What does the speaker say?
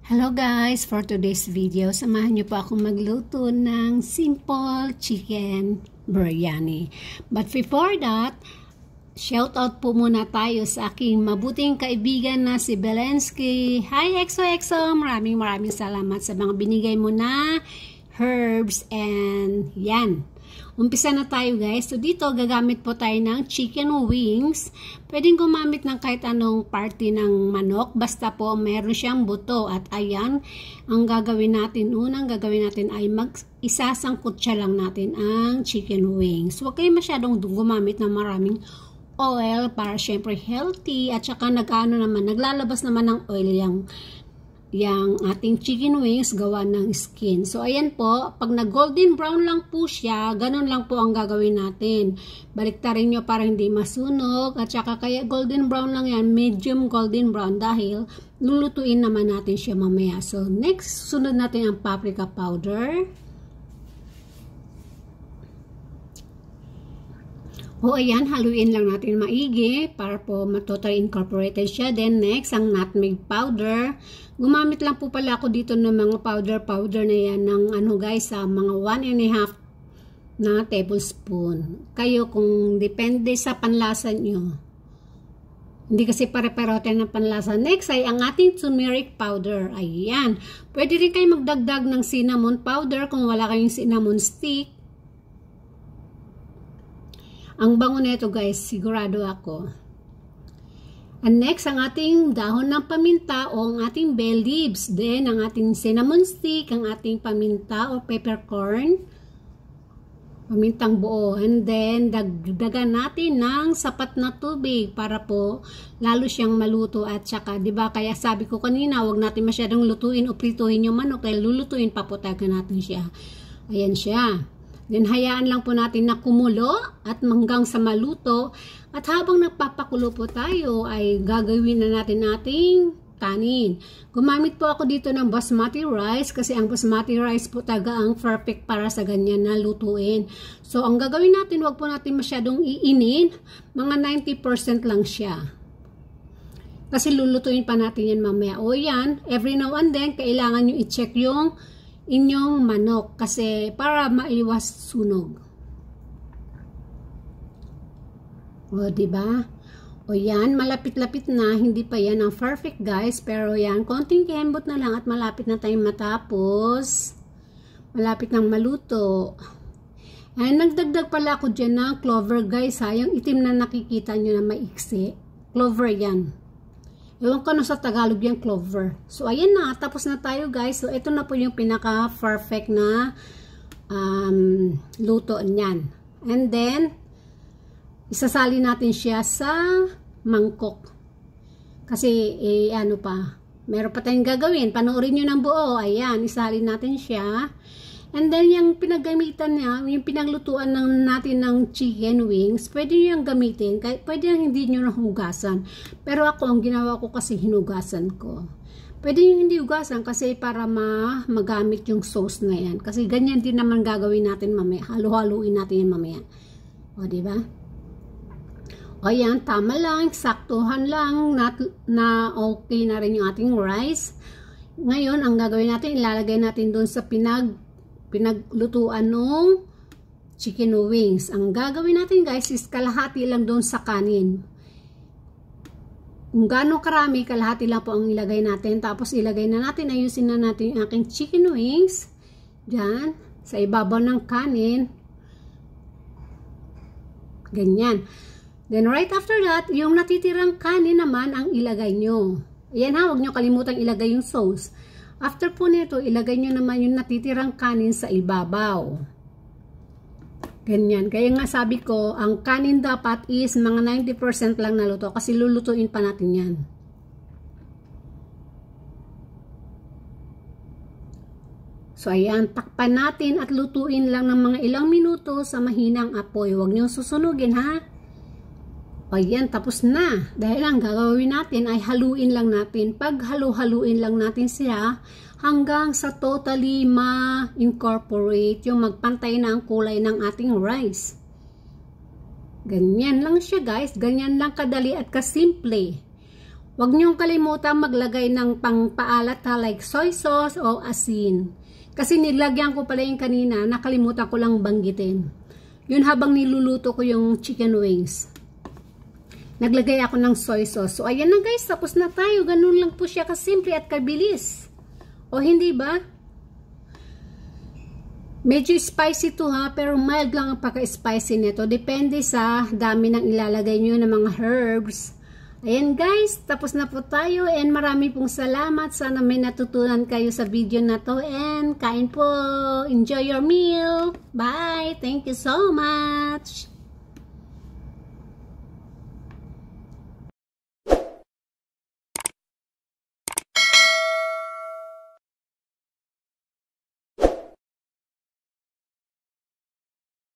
Hello guys, for today's video, samahan niyo po akong magluto ng simple chicken biryani. But before that, shout out po muna tayo sa aking mabuting kaibigan na si Belensky. Hi XOXO, maraming salamat sa mga binigay mo na herbs and yan. Umpisa na tayo guys. So dito gagamit po tayo ng chicken wings. Pwedeng gumamit ng kahit anong party ng manok. Basta po meron siyang buto. At ayan, ang gagawin natin, unang gagawin natin ay isasangkot siya lang natin ang chicken wings. Huwag kayo masyadong gumamit ng maraming oil para syempre healthy. At saka naglalabas naman ng oil yung ating chicken wings gawa ng skin. So, ayan po, pag nag-golden brown lang po siya, ganun lang po ang gagawin natin. Baliktarin nyo para hindi masunog. At saka kaya golden brown lang yan, medium golden brown dahil lulutuin naman natin siya mamaya. So, next, sunod natin ang paprika powder. O ayan, haluin lang natin maigi para po totally incorporated siya. Then next, ang nutmeg powder. Gumamit lang po pala ako dito ng mga powder na yan ng guys, mga 1.5 na tablespoon. Kayo kung depende sa panlasa nyo. Hindi kasi pare-pareho tayo ng panlasa. Next ay ang ating turmeric powder. Ayan. Pwede rin kayo magdagdag ng cinnamon powder kung wala kayong cinnamon stick. Ang bango nito guys, sigurado ako. And next, ang ating dahon ng paminta o ang ating bay leaves. Then, ang ating cinnamon stick, ang ating paminta o peppercorn. Pamintang buo. And then, dagdagan natin ng sapat na tubig para po lalo siyang maluto. At saka, diba, kaya sabi ko kanina, huwag natin masyadong lutuin o prituhin yung manok. Kaya lulutuin, paputagan natin siya. Ayan siya. Then, hayaan lang po natin na kumulo at hanggang sa maluto. At habang nagpapakulo po tayo, ay gagawin na natin ating kanin. Gumamit po ako dito ng basmati rice kasi ang basmati rice po talaga ang perfect para sa ganyan na lutuin. So, ang gagawin natin, wag po natin masyadong iinin. Mga 90% lang siya. Kasi lulutuin pa natin yan mamaya. O yan, every now and then, kailangan nyo i-check yung inyong manok kasi para maiwas sunog. O, diba? O yan, malapit-lapit na. Hindi pa yan ang perfect guys. Pero yan, konting kembot na lang at malapit na tayong matapos. Malapit nang maluto. Ay, nagdagdag pala ako dyan ng clover guys ha. Yung itim na nakikita nyo na maiksi. Clover yan. Ewan ko na sa Tagalog yung clover. So, ayan na. Tapos na tayo, guys. So, ito na po yung pinaka-perfect na luto niyan. And then, isasali natin siya sa mangkok. Kasi, ano pa, meron pa tayong gagawin. Panoorin nyo ng buo. Ayan, isali natin siya. And then, yung pinagamitan niya, yung pinaglutuan natin ng chicken wings, pwede nyo yung gamitin. Pwede yung hindi nyo nahugasan. Pero ako, ang ginawa ko kasi hinugasan ko. Pwede yung hindi hugasan kasi para magamit yung sauce na yan. Kasi ganyan din naman gagawin natin mamaya. Halo-haluin natin yan mamaya. O, diba? O, yan. Tama lang. Saktuhan lang. Na okay na rin yung ating rice. Ngayon, ang gagawin natin, ilalagay natin doon sa pinaglutuan ng chicken wings. Ang gagawin natin guys is kalahati lang doon sa kanin. Kung gaano karami, kalahati lang po ang ilagay natin. Tapos ilagay na natin, ayusin na natin yung aking chicken wings. Diyan, sa ibabaw ng kanin. Ganyan. Then right after that, yung natitirang kanin naman ang ilagay nyo. Ayan ha, huwag nyo kalimutan ilagay yung sauce. After po nito, ilagay nyo naman yung natitirang kanin sa ibabaw. Ganyan. Kaya nga sabi ko, ang kanin dapat is mga 90% lang naluto kasi lulutuin pa natin yan. So, ayan. Takpan natin at lutuin lang ng mga ilang minuto sa mahinang apoy. Huwag nyo susunugin, ha? Ayan, tapos na. Dahil ang gagawin natin ay haluin lang natin. Pag halu-haluin lang natin siya hanggang sa totally ma-incorporate yung magpantay na ang kulay ng ating rice. Ganyan lang siya guys. Ganyan lang kadali at kasimple. Huwag niyong kalimutan maglagay ng pangpaalat ha, like soy sauce o asin. Kasi nilagyan ko pala yung kanina, nakalimutan ko lang banggitin. Yun habang niluluto ko yung chicken wings. Naglagay ako ng soy sauce. So, ayan na guys, tapos na tayo. Ganun lang po siya kasimple at kabilis. O, hindi ba? Medyo spicy to ha, pero mild lang ang pagka-spicy nito. Depende sa dami ng ilalagay nyo ng mga herbs. Ayan guys, tapos na po tayo and marami pong salamat. Sana may natutunan kayo sa video na to and kain po. Enjoy your meal. Bye. Thank you so much.